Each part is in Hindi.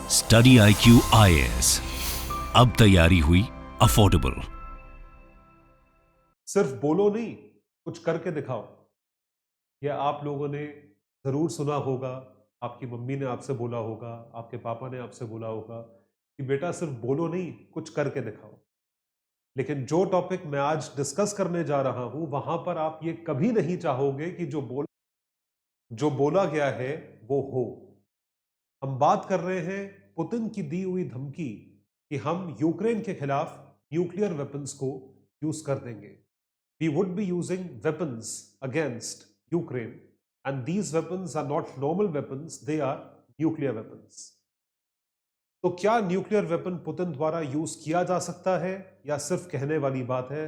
स्टडी IQ IAS, अब तैयारी हुई अफोर्डेबल। सिर्फ बोलो नहीं, कुछ करके दिखाओ। यह आप लोगों ने जरूर सुना होगा, आपकी मम्मी ने आपसे बोला होगा, आपके पापा ने आपसे बोला होगा कि बेटा सिर्फ बोलो नहीं, कुछ करके दिखाओ। लेकिन जो टॉपिक मैं आज डिस्कस करने जा रहा हूं, वहां पर आप ये कभी नहीं चाहोगे कि जो बोला गया है वो हो। हम बात कर रहे हैं पुतिन की दी हुई धमकी कि हम यूक्रेन के खिलाफ न्यूक्लियर वेपन्स को यूज कर देंगे। We would be using weapons against Ukraine, and these weapons are not normal weapons, they are nuclear weapons. तो क्या न्यूक्लियर वेपन पुतिन द्वारा यूज किया जा सकता है या सिर्फ कहने वाली बात है?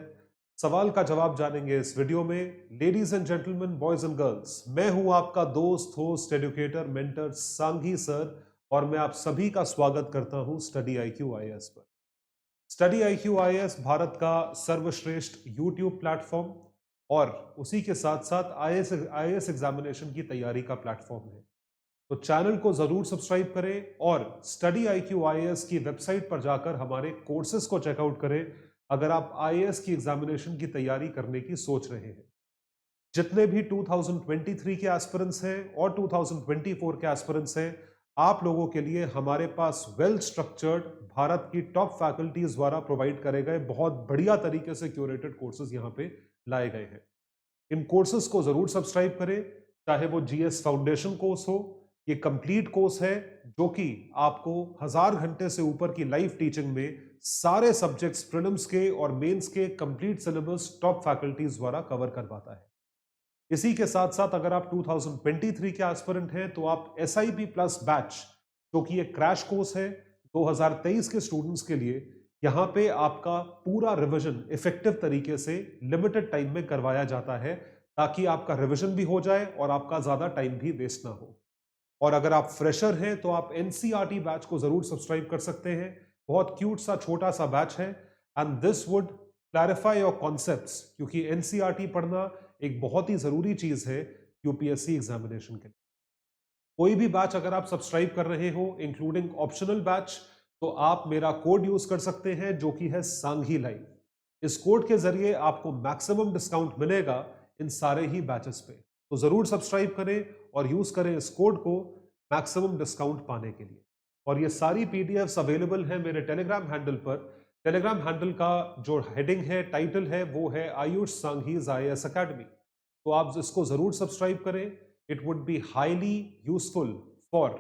सवाल का जवाब जानेंगे इस वीडियो में। Ladies and gentleman, boys and girls, मैं हूं आपका दोस्त, host, educator, mentor Sanghi sir, और मैं आप सभी का स्वागत करता हूं स्टडी IQ IAS पर। स्टडी IQ IAS भारत का सर्वश्रेष्ठ यूट्यूब प्लेटफॉर्म और उसी के साथ साथ IAS एग्जामिनेशन की तैयारी का प्लेटफॉर्म है। तो चैनल को जरूर सब्सक्राइब करें और स्टडी IQ IAS की वेबसाइट पर जाकर हमारे कोर्सेज को चेकआउट करें अगर आप IAS की एग्जामिनेशन की तैयारी करने की सोच रहे हैं। जितने भी 2023 के एस्पिरेंट्स हैं और 2024 के एस्पिरेंट्स हैं, आप लोगों के लिए हमारे पास वेल स्ट्रक्चर्ड भारत की टॉप फैकल्टीज द्वारा प्रोवाइड करे गए बहुत बढ़िया तरीके से क्यूरेटेड कोर्सेज यहां पे लाए गए हैं। इन कोर्सेज को जरूर सब्सक्राइब करें, चाहे वो GS फाउंडेशन कोर्स हो। ये कंप्लीट कोर्स है जो कि आपको 1000 घंटे से ऊपर की लाइव टीचिंग में सारे सब्जेक्ट्स प्रीलिम्स के और मेंस के कंप्लीट सिलेबस टॉप फैकल्टीज द्वारा कवर करवाता है। इसी के साथ साथ अगर आप 2023 के एस्पिरेंट हैं तो आप SIP प्लस बैच, जो कि एक क्रैश कोर्स है 2023 के स्टूडेंट्स के लिए, यहां पे आपका पूरा रिवीजन इफेक्टिव तरीके से लिमिटेड टाइम में करवाया जाता है ताकि आपका रिवीजन भी हो जाए और आपका ज्यादा टाइम भी वेस्ट ना हो। और अगर आप फ्रेशर हैं तो आप NCERT बैच को जरूर सब्सक्राइब कर सकते हैं। बहुत क्यूट सा छोटा सा बैच है and this would clarify your concepts, क्योंकि NCERT पढ़ना एक बहुत ही जरूरी चीज है UPSC एग्जामिनेशन के लिए। कोई भी बैच अगर आप सब्सक्राइब कर रहे हो इंक्लूडिंग ऑप्शनल बैच, तो आप मेरा कोड यूज कर सकते हैं जो कि है सांघी लाइव। इस कोड के जरिए आपको मैक्सिमम डिस्काउंट मिलेगा इन सारे ही बैचेस पे। तो जरूर सब्सक्राइब करें और यूज करें इस कोड को मैक्सिमम डिस्काउंट पाने के लिए। और ये सारी PDFs अवेलेबल है मेरे टेलीग्राम हैंडल पर। टेलीग्राम हैंडल का जो हेडिंग है, टाइटल है, वो है आयुष सांघीज IAS अकेडमी। तो आप इसको जरूर सब्सक्राइब करें। It would be highly useful for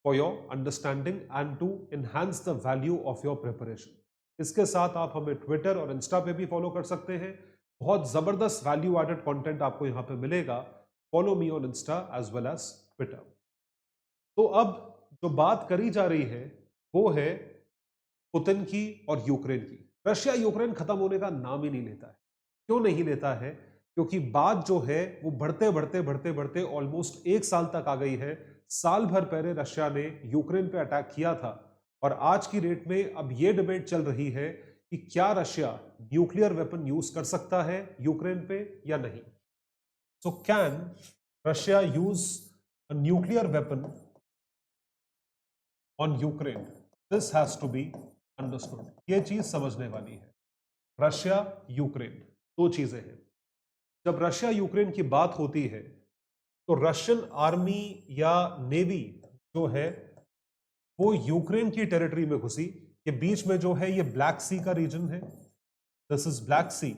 your understanding and to enhance the value of your preparation. इसके साथ आप हमें ट्विटर और इंस्टा पे भी फॉलो कर सकते हैं। बहुत जबरदस्त वैल्यू एडेड कंटेंट आपको यहां पे मिलेगा। Follow me on insta as well as Twitter. तो अब जो बात करी जा रही है वो है पुतिन की और यूक्रेन की। रशिया यूक्रेन खत्म होने का नाम ही नहीं लेता है। क्यों नहीं लेता है? क्योंकि बात जो है वो बढ़ते बढ़ते बढ़ते बढ़ते ऑलमोस्ट 1 साल तक आ गई है। साल भर पहले रशिया ने यूक्रेन पे अटैक किया था और आज की डेट में अब ये डिबेट चल रही है कि क्या रशिया न्यूक्लियर वेपन यूज कर सकता है यूक्रेन पे या नहीं। So can Russia use a nuclear weapon on Ukraine? This has to be understood. ये चीज समझने वाली है। रशिया यूक्रेन दो चीजें हैं। जब रशिया यूक्रेन की बात होती है तो रशियन आर्मी या नेवी जो है वो यूक्रेन की टेरिटरी में घुसी। ये बीच में जो है ये ब्लैक सी का रीजन है, दिस इज ब्लैक सी।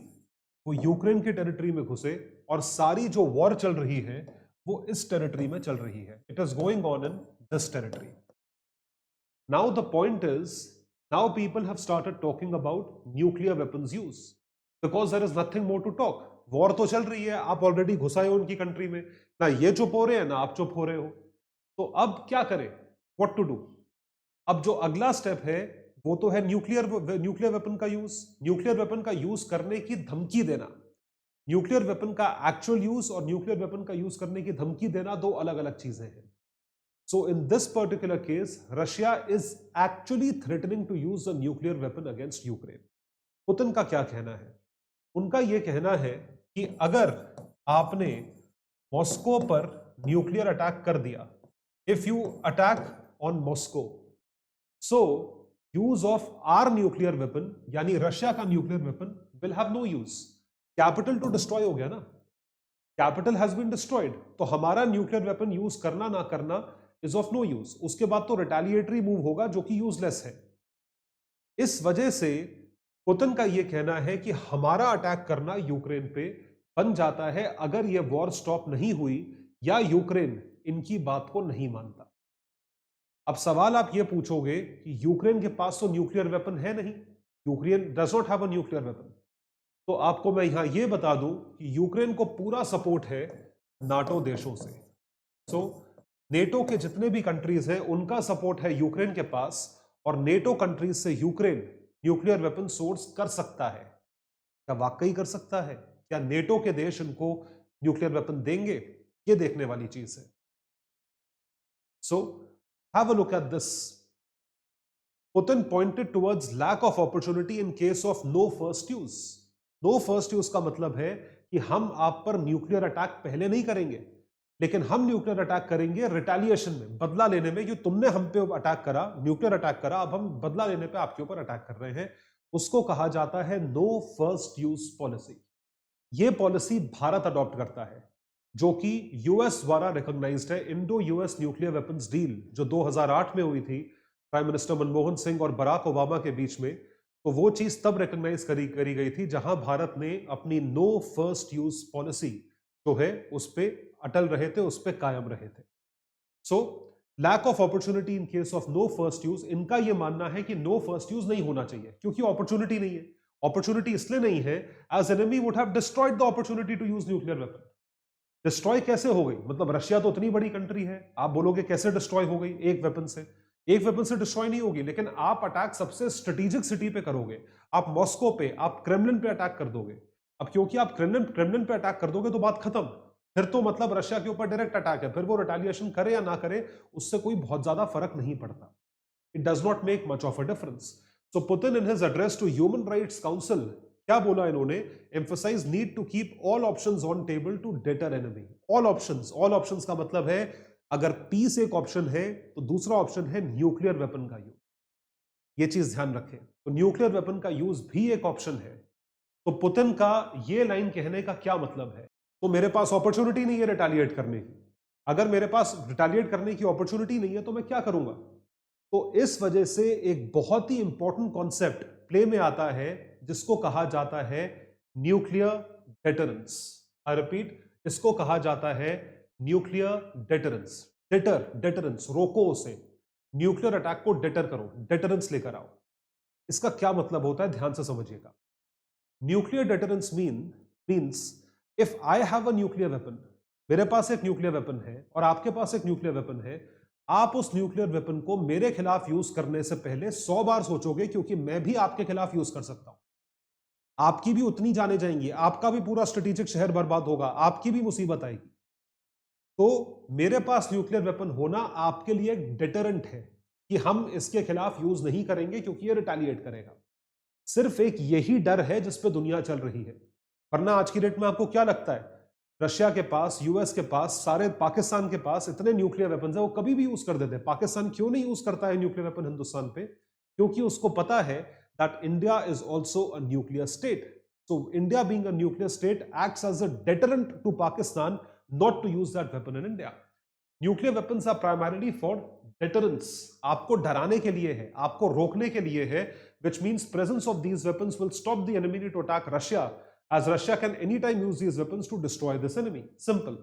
वो यूक्रेन की टेरिटरी में घुसे और सारी जो वॉर चल रही है वो इस टेरिटरी में चल रही है। It is going on in this territory. Now the point is, now people have started talking about nuclear weapons use because there is nothing more to talk. War तो चल रही है, आप ऑलरेडी घुसाए हो उनकी कंट्री में, ना ये चुप हो रहे हैं ना आप चुप हो रहे हो। तो अब क्या करें? What to do? अब जो अगला स्टेप है वो तो है न्यूक्लियर वेपन का यूज। न्यूक्लियर वेपन का यूज करने की धमकी देना। न्यूक्लियर वेपन का एक्चुअल यूज और न्यूक्लियर वेपन का यूज करने की धमकी देना दो अलग अलग चीजें हैं। So in this particular case, Russia is actually threatening to use a nuclear weapon against Ukraine. Putin का क्या कहना है? उनका यह कहना है कि अगर आपने मॉस्को पर न्यूक्लियर अटैक कर दिया, if you attack on Moscow. So use of our nuclear weapon, यानी रशिया का nuclear weapon, will have no use. Capital तो डिस्ट्रॉय हो गया ना, कैपिटल हैज बीन डिस्ट्रॉयड, तो हमारा न्यूक्लियर वेपन यूज करना ना करना इज ऑफ नो यूज. उसके बाद तो रिटेलिएटरी मूव होगा जो कि यूजलेस है. इस वजह से पुतिन का यह कहना है कि हमारा अटैक करना यूक्रेन पे बन जाता है अगर यह वॉर स्टॉप नहीं हुई या यूक्रेन इनकी बात को नहीं मानता. अब सवाल आप यह पूछोगे कि यूक्रेन के पास तो न्यूक्लियर वेपन है नहीं, Ukraine does not have a nuclear weapon. तो आपको मैं यहां यह बता दूं कि यूक्रेन को पूरा सपोर्ट है नाटो देशों से. सो नेटो के जितने भी कंट्रीज हैं उनका सपोर्ट है यूक्रेन के पास, और नेटो कंट्रीज से यूक्रेन न्यूक्लियर वेपन सोर्स कर सकता है. क्या वाकई कर सकता है? क्या नेटो के देश इनको न्यूक्लियर वेपन देंगे? ये देखने वाली चीज है. So have a look at this. Putin pointed towards lack of opportunity in case of no first use. No first use का मतलब है कि हम आप पर न्यूक्लियर अटैक पहले नहीं करेंगे, लेकिन हम न्यूक्लियर अटैक करेंगे रिटेलिएशन में, बदला लेने में. कि तुमने हम पे अटैक करा, न्यूक्लियर अटैक करा, अब हम बदला लेने पे आपके ऊपर अटैक कर रहे हैं. उसको कहा जाता है नो फर्स्ट यूज पॉलिसी. ये पॉलिसी भारत अडॉप्ट करता है, जो कि यूएस द्वारा रिकॉग्नाइज्ड है. Indo US nuclear weapons deal जो 2008 में हुई थी प्राइम मिनिस्टर मनमोहन सिंह और बराक ओबामा के बीच में, तो वो चीज तब रिकॉग्नाइज करी गई थी जहां भारत ने अपनी नो फर्स्ट यूज पॉलिसी जो है उस पर अटल रहे थे, उस पर कायम रहे थे. So lack of opportunity in case of no first use, इनका यह मानना है कि नो फर्स्ट यूज नहीं होना चाहिए क्योंकि अपॉर्चुनिटी नहीं है. अपॉर्चुनिटी इसलिए नहीं है as enemy would have destroyed the opportunity to use nuclear weapon. Destroy कैसे हो गई? मतलब रशिया तो इतनी बड़ी कंट्री है, आप बोलोगे कैसे डिस्ट्रॉय हो गई? एक वेपन से. एक वेपन से डिस्ट्रॉय नहीं होगी, लेकिन आप अटैक सबसे स्ट्रेटेजिक सिटी पे करोगे. आप मॉस्को पे, आप क्रेमलिन पे अटैक कर दोगे. अब क्योंकि आप क्रेमलिन पे अटैक कर दोगे तो बात खत्म. फिर तो मतलब रशिया के ऊपर डायरेक्ट अटैक है, फिर वो रिटेलिएशन करे या ना करे उससे कोई बहुत ज्यादा फर्क नहीं पड़ता. It does not make much of a difference. So Putin in his address to human rights council क्या बोला इन्होंने? Emphasise need to keep all options on table to deter enemy. All options का मतलब है अगर पीस एक ऑप्शन है तो दूसरा ऑप्शन है न्यूक्लियर वेपन का यूज. ये चीज ध्यान रखें. तो न्यूक्लियर वेपन का यूज भी एक ऑप्शन है. तो पुतिन का ये लाइन कहने का क्या मतलब है? तो मेरे पास अपॉर्चुनिटी नहीं है रिटेलिएट करने की. अगर मेरे पास रिटेलिएट करने की अपॉर्चुनिटी नहीं है तो मैं क्या करूंगा? तो इस वजह से एक बहुत ही इंपॉर्टेंट कॉन्सेप्ट प्ले में आता है जिसको कहा जाता है न्यूक्लियर डेटरेंस. आई रिपीट, इसको कहा जाता है न्यूक्लियर डेटरेंस. डेटरेंस, रोको उसे. न्यूक्लियर अटैक को डेटर करो, डेटरेंस लेकर आओ. इसका क्या मतलब होता है ध्यान से समझिएगा. Nuclear deterrence means if I have a nuclear weapon, मेरे पास एक न्यूक्लियर वेपन है और आपके पास एक न्यूक्लियर वेपन है, आप उस न्यूक्लियर वेपन को मेरे खिलाफ यूज करने से पहले 100 बार सोचोगे क्योंकि मैं भी आपके खिलाफ यूज कर सकता हूं. आपकी भी उतनी जाने जाएंगी, आपका भी पूरा स्ट्रेटेजिक शहर बर्बाद होगा, आपकी भी मुसीबत आएगी. तो मेरे पास न्यूक्लियर वेपन होना आपके लिए एक डिटरेंट है कि हम इसके खिलाफ यूज नहीं करेंगे क्योंकि ये रिटेलिएट करेगा. सिर्फ एक यही डर है जिस पे दुनिया चल रही है. वरना आज की डेट में आपको क्या लगता है? रशिया के पास, यूएस के पास, सारे पाकिस्तान के पास इतने न्यूक्लियर वेपन है, वो कभी भी यूज कर देते हैं. पाकिस्तान क्यों नहीं यूज करता है न्यूक्लियर वेपन हिंदुस्तान पे? क्योंकि उसको पता है that India is also a nuclear state. So India being a nuclear state acts as a deterrent to Pakistan not to use that weapon in India. Nuclear weapons are primarily for deterrence. आपको डराने के लिए है, आपको रोकने के लिए है, which means presence of these weapons will stop the enemy to attack Russia, as Russia can anytime use these weapons to destroy this enemy. Simple.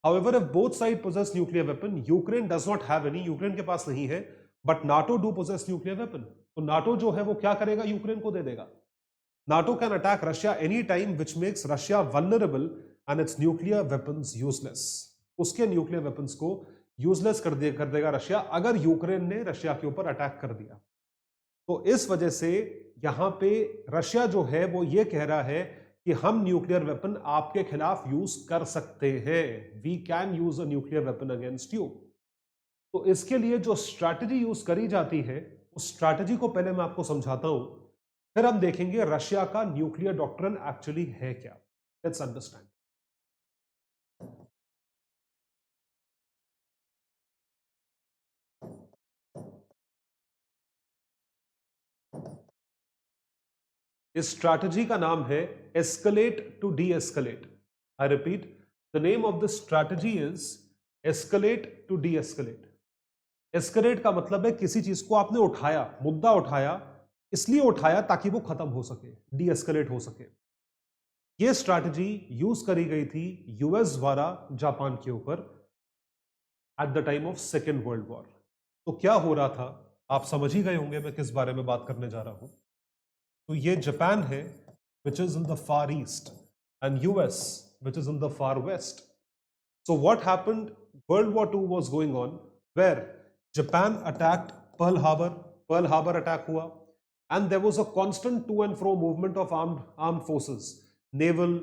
However, if both sides possess nuclear weapon, Ukraine does not have any, Ukraine के पास नहीं है, but NATO do possess nuclear weapon. तो NATO जो है वो क्या करेगा? यूक्रेन को दे देगा. NATO can attack Russia anytime, which makes Russia vulnerable and its nuclear weapons useless. उसके न्यूक्लियर वेपन्स को यूजलेस कर देगा रशिया अगर यूक्रेन ने रशिया के ऊपर अटैक कर दिया. तो इस वजह से यहां पे रशिया जो है वो ये कह रहा है कि हम न्यूक्लियर वेपन आपके खिलाफ यूज कर सकते हैं. We can use a nuclear weapon against you. तो इसके लिए जो स्ट्रैटेजी यूज करी जाती है उस स्ट्रैटेजी को पहले मैं आपको समझाता हूं, फिर हम देखेंगे रशिया का न्यूक्लियर डॉक्ट्रिन एक्चुअली है क्या. Let's understand. इस स्ट्रैटेजी का नाम है escalate to de-escalate. I repeat, the name of the strategy is escalate to de-escalate. Escalate का मतलब है किसी चीज को आपने उठाया, मुद्दा उठाया, इसलिए उठाया ताकि वो खत्म हो सके, डी एस्केलेट हो सके। ये स्ट्रैटेजी यूज करी गई थी यूएस द्वारा जापान के ऊपर at the time of second world war. तो क्या हो रहा था, आप समझ ही गए होंगे मैं किस बारे में बात करने जा रहा हूं। तो ये जापान है which is in the far east and US which is in the far west. So what happened, world war 2 was going on where Japan attacked Pearl Harbor attack हुआ, and there was a constant to and fro movement of armed forces, naval,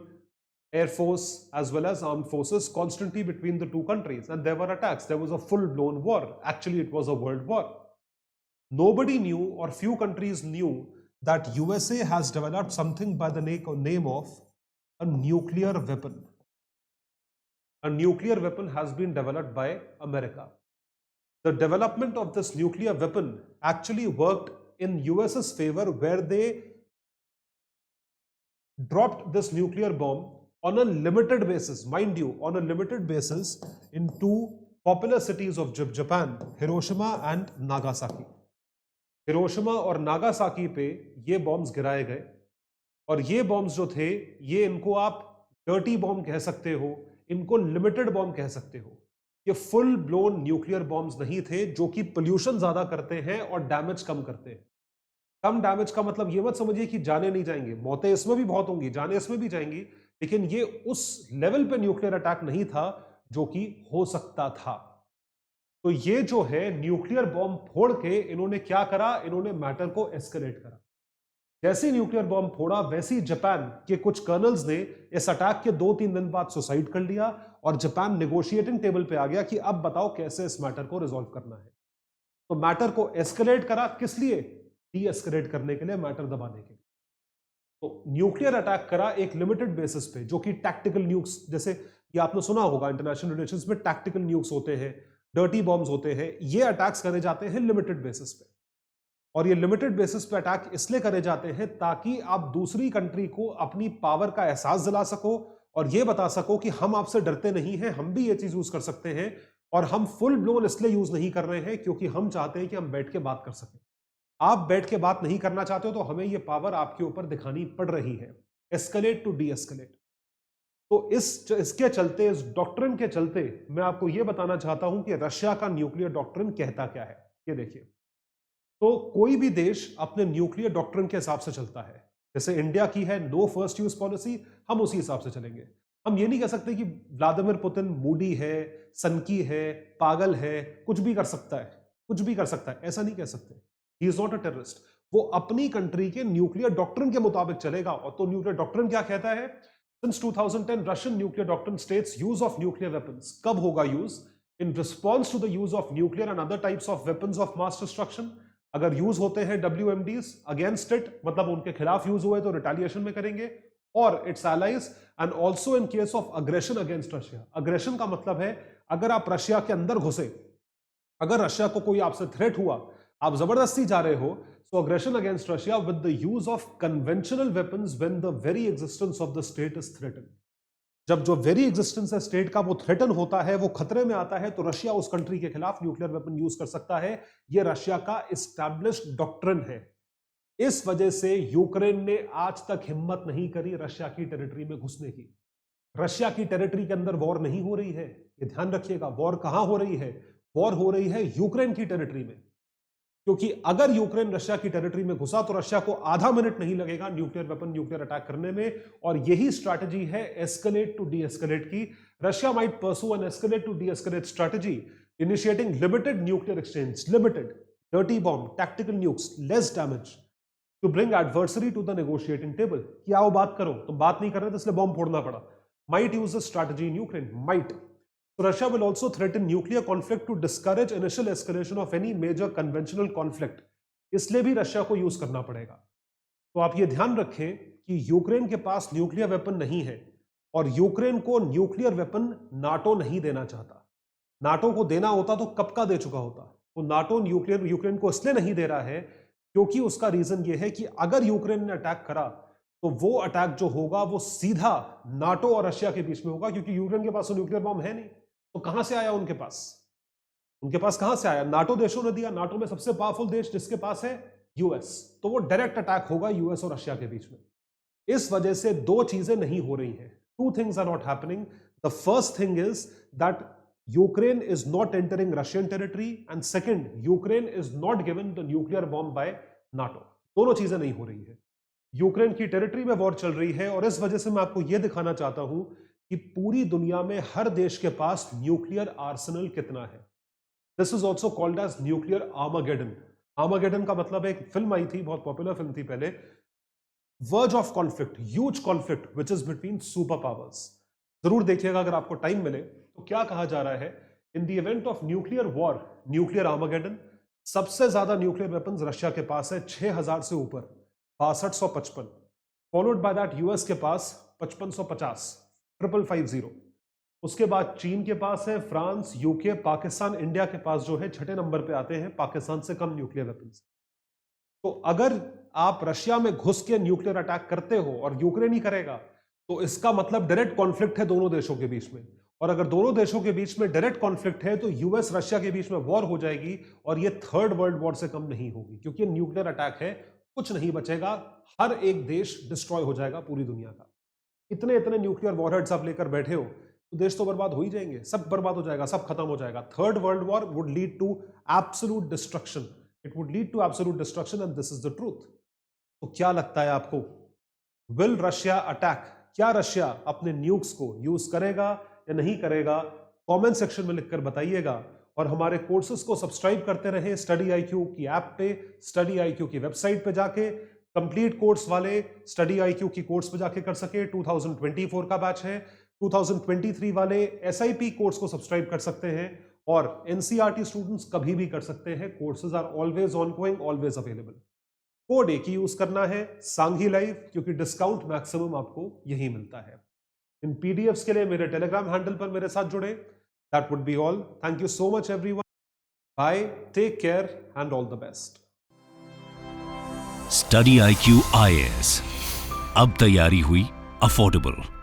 air force as well as armed forces constantly between the two countries, and there were attacks. There was a full blown war. Actually it was a world war. Nobody knew, or few countries knew, that USA has developed something by the name of a nuclear weapon. A nuclear weapon has been developed by America. The development of this nuclear weapon actually worked in US's favor, where they dropped this nuclear bomb on a limited basis, mind you, on a limited basis in two popular cities of Japan, Hiroshima and Nagasaki. Hiroshima और नागासाकी पे ये बॉम्ब्स गिराए गए, और ये बॉम्ब्स जो थे, ये इनको आप डर्टी बॉम्ब कह सकते हो, इनको लिमिटेड बॉम्ब कह सकते हो। ये फुल ब्लोन न्यूक्लियर बॉम्ब्स नहीं थे जो कि पोल्यूशन ज्यादा करते हैं और डैमेज कम करते हैं। कम डैमेज का मतलब ये मत समझिए कि जाने नहीं जाएंगे, मौतें इसमें भी बहुत होंगी, जाने इसमें भी जाएंगी, लेकिन ये उस लेवल पे न्यूक्लियर अटैक नहीं था जो कि हो सकता था। तो ये जो है न्यूक्लियर बॉम्ब फोड़ के इन्होंने क्या करा, इन्होंने मैटर को एस्केलेट करा। जैसे न्यूक्लियर बॉम्ब फोड़ा, वैसे जापान के कुछ कर्नल्स ने इस अटैक के 2-3 दिन बाद सुसाइड कर लिया, और जापान नेगोशिएटिंग टेबल पे आ गया कि अब बताओ कैसे इस मैटर को रिजॉल्व करना है। तो मैटर को एस्केलेट करा, किस लिए? डी एस्केलेट करने के लिए, मैटर दबाने के लिए। तो न्यूक्लियर अटैक करा एक लिमिटेड बेसिस पे, जो कि टैक्टिकल न्यूक्स, जैसे ये आपने सुना होगा इंटरनेशनल रिलेशंस में टैक्टिकल न्यूक्स होते हैं, डर्टी बॉम्ब्स होते हैं, ये अटैक्स करे जाते हैं लिमिटेड बेसिस पे। और ये लिमिटेड बेसिस पे अटैक इसलिए करे जाते हैं ताकि आप दूसरी कंट्री को अपनी पावर का एहसास दिला सको और ये बता सको कि हम आपसे डरते नहीं हैं, हम भी ये चीज यूज कर सकते हैं, और हम फुल ब्लोन इसलिए यूज नहीं कर रहे हैं क्योंकि हम चाहते हैं कि हम बैठ के बात कर सकें। आप बैठ के बात नहीं करना चाहते हो तो हमें ये पावर आपके ऊपर दिखानी पड़ रही है। Escalate to de-escalate. तो इसके चलते, इस डॉक्ट्रिन के चलते, मैं आपको ये बताना चाहता हूं कि रशिया का न्यूक्लियर डॉक्ट्रिन कहता क्या है। ये देखिए, तो कोई भी देश अपने न्यूक्लियर डॉक्ट्रिन के हिसाब से चलता है। जैसे इंडिया की है नो फर्स्ट यूज पॉलिसी, हम उसी हिसाब से चलेंगे। हम ये नहीं कह सकते कि व्लादिमीर पुतिन मूडी है, सनकी है, पागल है, कुछ भी कर सकता है, कुछ भी कर सकता है, ऐसा नहीं कह सकते। He is not a terrorist. वो अपनी कंट्री के न्यूक्लियर डॉक्ट्रिन के मुताबिक चलेगा। और तो न्यूक्लियर डॉक्ट्रिन क्या कहता है? Since 2010 Russian nuclear doctrine states use of nuclear weapons. कब होगा use? In response to the use of nuclear and other types of weapons of mass destruction. अगर यूज होते हैं WMDs अगेंस्ट इट, मतलब उनके खिलाफ यूज हुए तो रिटेलिएशन में करेंगे, और it's allies, and also in case of aggression against Russia. Aggression का मतलब है अगर आप रशिया के अंदर घुसे, अगर रशिया को कोई आपसे थ्रेट हुआ, आप जबरदस्ती जा रहे हो, so aggression against Russia with the use of conventional weapons when the very existence of the state is threaten. जब जो वेरी एग्जिस्टेंस है स्टेट का वो थ्रेटन होता है, वो खतरे में आता है, तो रशिया उस कंट्री के खिलाफ न्यूक्लियर वेपन यूज कर सकता है। ये रशिया का एस्टैब्लिश्ड डॉक्ट्रिन है। इस वजह से यूक्रेन ने आज तक हिम्मत नहीं करी रशिया की टेरिटरी में घुसने की। रशिया की टेरिटरी के अंदर वॉर नहीं हो रही है, ये ध्यान रखिएगा। वॉर कहां हो रही है? वॉर हो रही है यूक्रेन की टेरिटरी में। क्योंकि अगर यूक्रेन रशिया की टेरिटरी में घुसा तो रशिया को आधा मिनट नहीं लगेगा न्यूक्लियर वेपन, न्यूक्लियर अटैक करने में। और यही स्ट्रैटेजी है एस्केलेट टू डी एस्केलेट की। Russia might pursue an escalate to de-escalate strategy, initiating limited nuclear exchange, limited dirty bomb, tactical nukes, less damage, to bring adversary to the negotiating table. कि आओ बात करो, तो बात नहीं कर रहे तो इसलिए बॉम्ब फोड़ना पड़ा। Might use the strategy in Ukraine, might. So Russia will also threaten nuclear conflict to discourage initial escalation of any major conventional conflict. इसलिए भी रशिया को यूज करना पड़ेगा। तो आप ये ध्यान रखें कि यूक्रेन के पास न्यूक्लियर वेपन नहीं है, और यूक्रेन को न्यूक्लियर वेपन नाटो नहीं देना चाहता। नाटो को देना होता तो कब का दे चुका होता। वो नाटो न्यूक्लियर यूक्रेन को इसलिए नहीं दे रहा है क्योंकि उसका रीजन ये है कि अगर यूक्रेन ने अटैक करा तो वो अटैक जो होगा वो सीधा नाटो और रशिया के बीच में होगा, क्योंकि यूक्रेन के पास तो न्यूक्लियर बॉम्ब है नहीं, तो कहां से आया उनके पास? उनके पास कहां से आया? नाटो देशों ने दिया। नाटो में सबसे पावरफुल देश जिसके पास है यूएस, तो वो डायरेक्ट अटैक होगा यूएस और रशिया के बीच में। इस वजह से दो चीजें नहीं हो रही हैं। Two things are not happening. The first thing is that Ukraine is not entering Russian territory, and second, Ukraine is not given the nuclear bomb by NATO. दोनों चीजें नहीं हो रही है। यूक्रेन की टेरिटरी में वॉर चल रही है, और इस वजह से मैं आपको यह दिखाना चाहता हूं कि पूरी दुनिया में हर देश के पास न्यूक्लियर आर्सेनल कितना है। This is also called as nuclear Armageddon. Armageddon का मतलब है, एक फिल्म आई थी, बहुत पॉपुलर फिल्म थी पहले, verge of conflict, huge conflict which is between super powers. जरूर देखिएगा अगर आपको टाइम मिले तो। क्या कहा जा रहा है? In the event of nuclear war, nuclear Armageddon, सबसे ज्यादा न्यूक्लियर वेपन्स रशिया के पास है, 6000 से ऊपर, 6255, फॉलोड बाय दैट यूएस के पास 5550, 5550। उसके बाद चीन के पास है, फ्रांस, यूके, पाकिस्तान, इंडिया के पास जो है छठे नंबर पे आते हैं, पाकिस्तान से कम न्यूक्लियर वेपन्स। तो अगर आप रशिया में घुस के न्यूक्लियर अटैक करते हो और यूक्रेन ही करेगा, तो इसका मतलब डायरेक्ट कॉन्फ्लिक्ट है दोनों देशों के बीच में। और अगर दोनों देशों के बीच में डायरेक्ट कॉन्फ्लिक्ट है तो यूएस रशिया के बीच में वॉर हो जाएगी, और ये थर्ड वर्ल्ड वॉर से कम नहीं होगी, क्योंकि न्यूक्लियर अटैक है, कुछ नहीं बचेगा, हर एक देश डिस्ट्रॉय हो जाएगा पूरी दुनिया का। इतने इतने न्यूक्लियर वॉरहेड्स आप लेकर बैठे हो तो देश तो बर्बाद हो ही जाएंगे, सब बर्बाद हो जाएगा, सब खत्म हो जाएगा। Third world war would lead to absolute destruction, it would lead to absolute destruction, and this is the truth. तो क्या लगता है आपको, विल रशिया अटैक? क्या रशिया अपने न्यूक्स को यूज करेगा या नहीं करेगा? कमेंट सेक्शन में लिखकर बताइएगा। और हमारे कोर्सेज को सब्सक्राइब करते रहे स्टडी IQ की ऐप पे, स्टडी IQ की वेबसाइट पे जाके। कंप्लीट कोर्स वाले स्टडी IQ की कोर्स पे जाके कर सके, 2024 का बैच है। 2023 वाले SIP कोर्स को सब्सक्राइब कर सकते हैं, और NCERT स्टूडेंट्स कभी भी कर सकते हैं। Courses are always ongoing, always available. Code एक ही यूज करना है, सांघी लाइव, क्योंकि डिस्काउंट मैक्सिमम आपको यही मिलता है। इन PDFs के लिए मेरे टेलीग्राम हैंडल पर मेरे साथ जुड़े। That would be all. Thank you so much everyone. Bye, take care and all the best. Study IQ IAS, अब तैयारी हुई अफोर्डेबल।